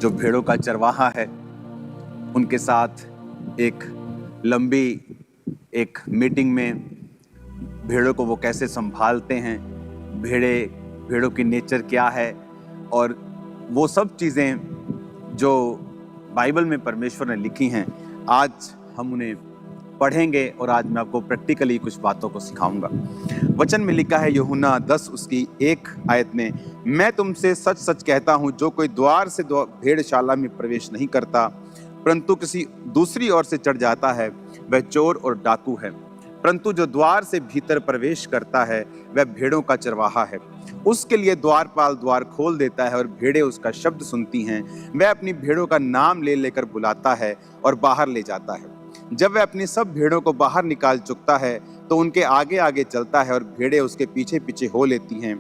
जो भेड़ों का चरवाहा है, उनके साथ एक लंबी एक मीटिंग में भेड़ों को वो कैसे संभालते हैं, भेड़ों की नेचर क्या है, और वो सब चीज़ें जो बाइबल में परमेश्वर ने लिखी हैं, आज हम उन्हें पढ़ेंगे और आज मैं आपको प्रैक्टिकली कुछ बातों को सिखाऊंगा। वचन में लिखा है यूहन्ना 10 उसकी 1 आयत में, मैं तुमसे सच सच कहता हूँ, जो कोई द्वार से भेड़शाला में प्रवेश नहीं करता परंतु किसी दूसरी ओर से चढ़ जाता है, वह चोर और डाकू है। परंतु जो द्वार से भीतर प्रवेश करता है वह भेड़ों का चरवाहा है। उसके लिए द्वारपाल द्वार खोल देता है और भेड़ें उसका शब्द सुनती हैं। वह अपनी भेड़ों का नाम ले लेकर बुलाता है और बाहर ले जाता है। जब वह अपनी सब भेड़ों को बाहर निकाल चुकता है तो उनके आगे आगे चलता है और भेड़ें उसके पीछे पीछे हो लेती हैं,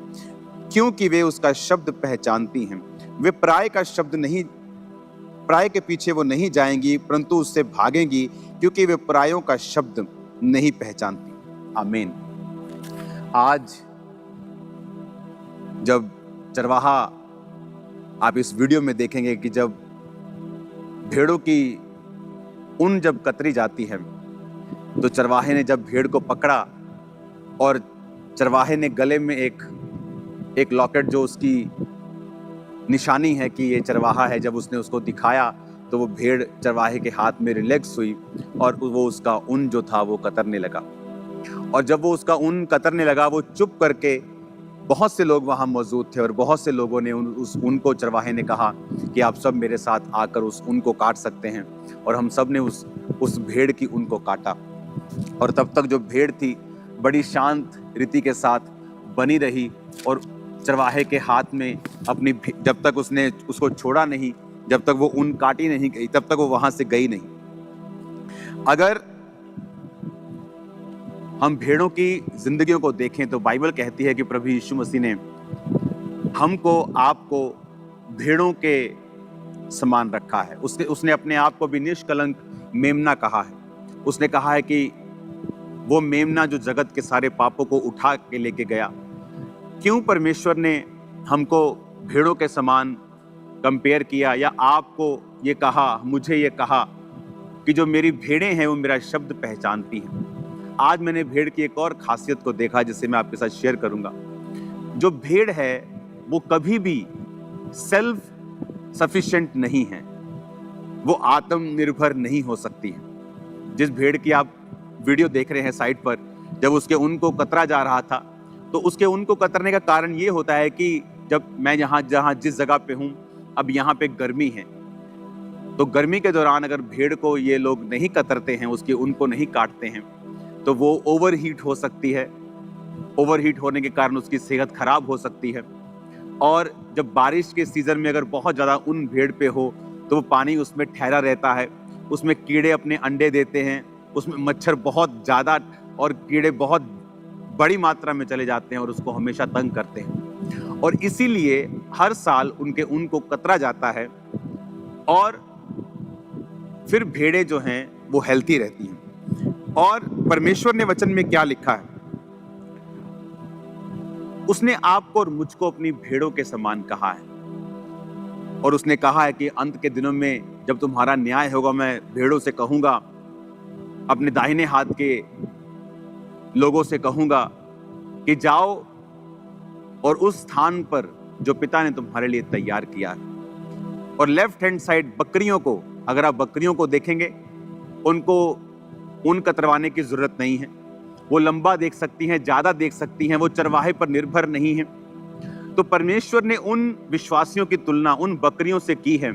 क्योंकि वे उसका शब्द पहचानती हैं। वे पराये के पीछे वो नहीं जाएंगी परंतु उससे भागेंगी, क्योंकि वे परायों का शब्द नहीं पहचानती। आमीन। आज जब चरवाहा, आप इस वीडियो में देखेंगे कि जब भेड़ों की ऊन जब कतरी जाती है तो चरवाहे ने जब भेड़ को पकड़ा और चरवाहे ने गले में एक लॉकेट, जो उसकी निशानी है कि ये चरवाहा है, जब उसने उसको दिखाया तो वो भेड़ चरवाहे के हाथ में रिलैक्स हुई और वो उसका ऊन जो था वो कतरने लगा। और जब वो उसका ऊन कतरने लगा, वो चुप करके, बहुत से लोग वहाँ मौजूद थे और बहुत से लोगों ने उस ऊन को, चरवाहे ने कहा कि आप सब मेरे साथ आकर उस ऊन को काट सकते हैं। और हम सब ने उस भेड़ की ऊन को काटा। और तब तक जो भेड़ थी बड़ी शांत रीति के साथ बनी रही और चरवाहे के हाथ में अपनी, जब तक उसने उसको छोड़ा नहीं, जब तक वो ऊन काटी नहीं गई, तब तक वो वहां से गई नहीं। अगर हम भेड़ों की जिंदगियों को देखें तो बाइबल कहती है कि प्रभु यीशु मसीह ने हमको, आपको भेड़ों के समान रखा है। उसने अपने आप को भी निष्कलंक मेमना कहा है। उसने कहा है कि वो मेमना जो जगत के सारे पापों को उठा के लेके गया। क्यों परमेश्वर ने हमको भेड़ों के समान कंपेयर किया, या आपको ये कहा, मुझे ये कहा कि जो मेरी भेड़ें हैं वो मेरा शब्द पहचानती हैं। आज मैंने भेड़ की एक और खासियत को देखा जिसे मैं आपके साथ शेयर करूंगा। जो भेड़ है वो कभी भी सेल्फ सफिशिएंट नहीं है, वो आत्मनिर्भर नहीं हो सकती है। जिस भेड़ की आप वीडियो देख रहे हैं साइड पर, जब उसके ऊन को कतरा जा रहा था तो उसके ऊन को कतरने का कारण ये होता है कि जब मैं जहाँ जिस जगह पे हूँ, अब यहाँ पे गर्मी है, तो गर्मी के दौरान अगर भेड़ को ये लोग नहीं कतरते हैं, उसके ऊन को नहीं काटते हैं, तो वो ओवरहीट हो सकती है। ओवरहीट होने के कारण उसकी सेहत खराब हो सकती है। और जब बारिश के सीजन में अगर बहुत ज़्यादा ऊन भेड़ पे हो तो वो पानी उसमें ठहरा रहता है, उसमें कीड़े अपने अंडे देते हैं, उसमें मच्छर बहुत ज़्यादा और कीड़े बहुत बड़ी मात्रा में चले जाते हैं और उसको हमेशा तंग करते हैं। और इसीलिए हर साल उनके ऊन को कतरा जाता है और फिर भेड़ें जो हैं वो हेल्थी रहती हैं। और परमेश्वर ने वचन में क्या लिखा है, उसने आपको और मुझको अपनी भेड़ों के समान कहा है। और उसने कहा है कि अंत के दिनों में जब तुम्हारा न्याय होगा, मैं भेड़ों से कहूंगा, अपने दाहिने हाथ के लोगों से कहूंगा कि जाओ और उस स्थान पर जो पिता ने तुम्हारे लिए तैयार किया है। और लेफ्ट हैंड साइड बकरियों को, अगर आप बकरियों को देखेंगे, उनको ऊन कतरवाने की जरूरत नहीं है। वो लंबा देख सकती हैं, ज्यादा देख सकती हैं, वो चरवाहे पर निर्भर नहीं है। तो परमेश्वर ने उन विश्वासियों की तुलना उन बकरियों से की है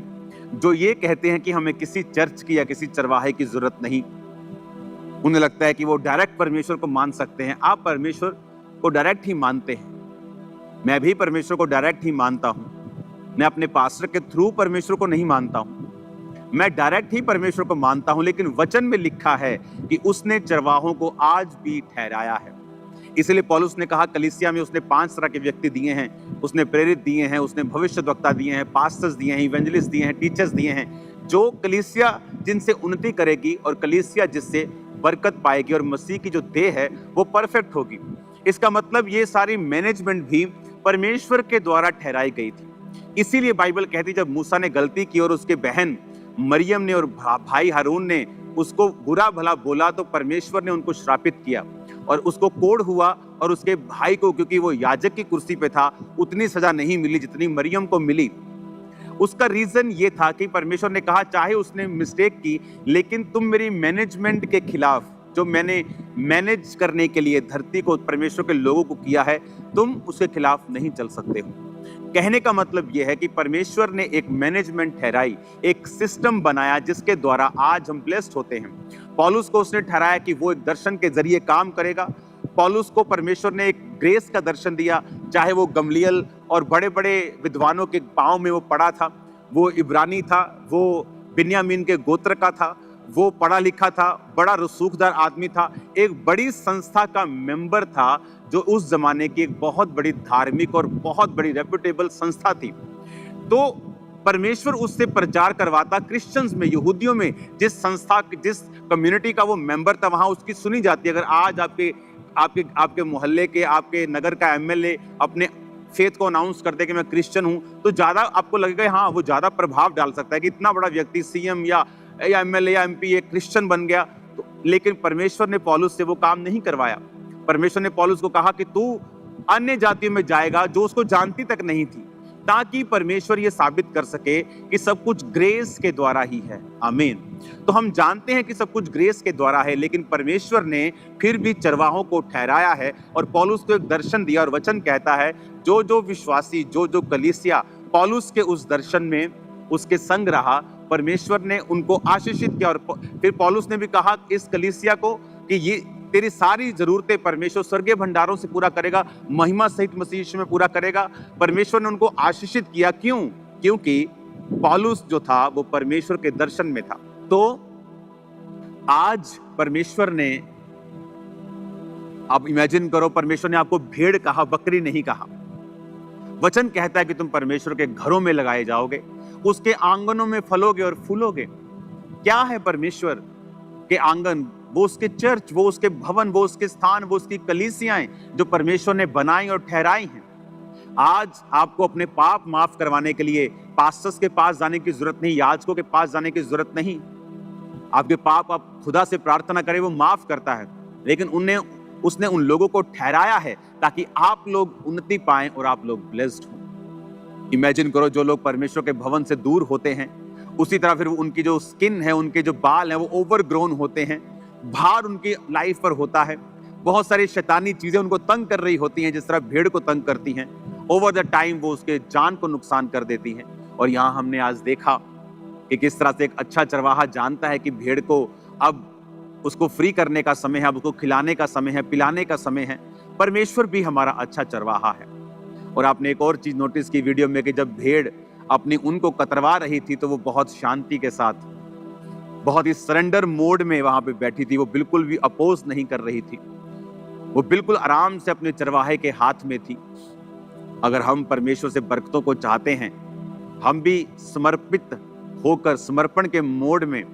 जो ये कहते हैं कि हमें किसी चर्च की या किसी चरवाहे की जरूरत नहीं। उन्हें लगता है कि वो डायरेक्ट परमेश्वर को मान सकते हैं। आप परमेश्वर को डायरेक्ट ही मानते हैं, मैं भी परमेश्वर को डायरेक्ट ही मानता हूं। मैं अपने पास्टर के थ्रू परमेश्वर को नहीं मानता हूं, मैं डायरेक्ट ही परमेश्वर को मानता हूं। लेकिन वचन में लिखा है कि उसने चरवाहों को आज भी ठहराया है। इसलिए पौलुस ने कहा, कलीसिया में उसने 5 तरह के व्यक्ति दिए हैं। उसने प्रेरित दिए हैं, उसने भविष्यद्वक्ता दिए हैं, पास्टर्स दिए हैं, इवेंजलिस्ट दिए हैं, टीचर्स दिए हैं, जो कलीसिया जिनसे उन्नति करेगी और कलीसिया जिससे बरकत पाएगी और मसीह की जो देह है वो परफेक्ट होगी। इसका मतलब ये सारी मैनेजमेंट भी परमेश्वर के द्वारा ठहराई गई थी। इसीलिए बाइबल कहती है जब मूसा ने गलती की और उसके बहन मरियम ने और भाई हारून ने उसको बुरा भला बोला तो परमेश्वर ने उनको श्रापित किया और उसको कोढ़ हुआ, और उसके भाई को, क्योंकि वो याजक की कुर्सी पे था, उतनी सजा नहीं मिली जितनी मरियम को मिली। उसका रीजन ये था कि परमेश्वर ने कहा चाहे उसने मिस्टेक की, लेकिन तुम मेरी मैनेजमेंट के खिलाफ, जो मैंने मैनेज करने के लिए धरती को, परमेश्वर के लोगों को किया है, तुम उसके खिलाफ नहीं चल सकते हो। कहने का मतलब यह है कि परमेश्वर ने एक मैनेजमेंट ठहराई, एक सिस्टम बनाया जिसके द्वारा आज हम ब्लेस्ड होते हैं। पौलुस को उसने ठहराया कि वो एक दर्शन के जरिए काम करेगा। पौलुस को परमेश्वर ने एक ग्रेस का दर्शन दिया, चाहे वो गमलियल और बड़े बड़े विद्वानों के पांव में वो पड़ा था, वो इब्रानी था, वो बिन्यामीन के गोत्र का था, वो पढ़ा लिखा था, बड़ा रसूखदार आदमी था, एक बड़ी संस्था का मेंबर था जो उस जमाने की एक बहुत बड़ी धार्मिक और बहुत बड़ी रेप्यूटेबल संस्था थी। तो परमेश्वर उससे प्रचार करवाता क्रिश्चियंस में, यहूदियों में, जिस संस्था, जिस कम्युनिटी का वो मेंबर था, वहां उसकी सुनी जाती है। अगर आज आपके मोहल्ले के, आपके नगर का एमएलए अपने फेथ को अनाउंस करते कि मैं क्रिश्चियन हूं, तो ज्यादा आपको लगेगा हाँ वो ज्यादा प्रभाव डाल सकता है कि इतना बड़ा व्यक्ति सीएम या एमएलए या एमपी एक क्रिश्चियन बन गया। तो लेकिन परमेश्वर ने पौलुस से वो काम नहीं करवाया। परमेश्वर ने पौलुस को कहा कि तू अन्य जातियों में जाएगा जो उसको जानती तक नहीं थी, ताकि परमेश्वर ये साबित कर सके कि सब कुछ ग्रेस के द्वारा ही है। आमीन। तो हम जानते हैं कि सब कुछ ग्रेस के द्वारा है, लेकिन परमेश्वर ने फिर भी चरवाहों को ठहराया है और पौलुस को एक दर्शन दिया, और वचन कहता है जो जो विश्वासी, जो जो कलीसिया पौलुस के उस दर्शन में उसके संग रहा, परमेश्वर ने उनको आशीषित किया। और फिर पौलुस ने भी कहा इस कलीसिया को कि ये तेरी सारी जरूरतें परमेश्वर स्वर्गीय भंडारों से पूरा करेगा, महिमा सहित मसीह यीशु में पूरा करेगा। परमेश्वर ने उनको आशीषित किया। क्यों? क्योंकि पौलुस जो था वो परमेश्वर के दर्शन में था। तो आज परमेश्वर ने, आप इमेजिन करो, परमेश्वर ने आपको भेड़ कहा, बकरी नहीं कहा। वचन कहता है कि तुम परमेश्वर के घरों में लगाए जाओगे, उसके आंगनों में फलोगे और फूलोगे। क्या है परमेश्वर के आंगन? वो उसके चर्च, वो उसके भवन, वो उसके स्थान, वो उसकी कलीसियाएं जो परमेश्वर ने बनाई और ठहराई हैं। आज आपको अपने पाप माफ करवाने के लिए पास्टर्स के पास जाने की जरूरत नहीं, याजकों के पास जाने की जरूरत नहीं। आपके पाप आप खुदा से प्रार्थना करें, वो माफ करता है। लेकिन उसने उन लोगों को ठहराया है ताकि आप लोग उन्नति पाएं और आप लोग ब्लेस्ड हो। इमेजिन करो, जो लोग परमेश्वर के भवन से दूर होते हैं, उसी तरह फिर उनकी जो स्किन है, उनके जो बाल हैं, वो ओवरग्रोन होते हैं, भार उनकी लाइफ पर होता है, बहुत सारी शैतानी चीजें उनको तंग कर रही होती हैं, जिस तरह भेड़ को तंग करती हैं। ओवर द टाइम वो उसके जान को नुकसान कर देती हैं। और यहाँ हमने आज देखा कि किस तरह से एक अच्छा चरवाहा जानता है कि भेड़ को अब उसको फ्री करने का समय है, अब उसको खिलाने का समय है, पिलाने का समय है। परमेश्वर भी हमारा अच्छा चरवाहा है। और आपने एक और चीज नोटिस की वीडियो में कि जब भेड़ अपनी उनको कतरवा रही थी तो वो बहुत शांति के साथ, बहुत ही सरेंडर मोड में वहां पे बैठी थी। वो बिल्कुल भी अपोज नहीं कर रही थी, वो बिल्कुल आराम से अपने चरवाहे के हाथ में थी। अगर हम परमेश्वर से बरकतों को चाहते हैं, हम भी समर्पित होकर समर्पण के मोड में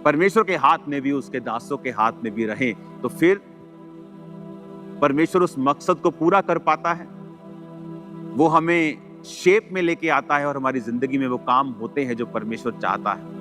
परमेश्वर के हाथ में भी, उसके दासों के हाथ में भी रहें, तो फिर परमेश्वर उस मकसद को पूरा कर पाता है। वो हमें शेप में लेके आता है और हमारी जिंदगी में वो काम होते हैं जो परमेश्वर चाहता है।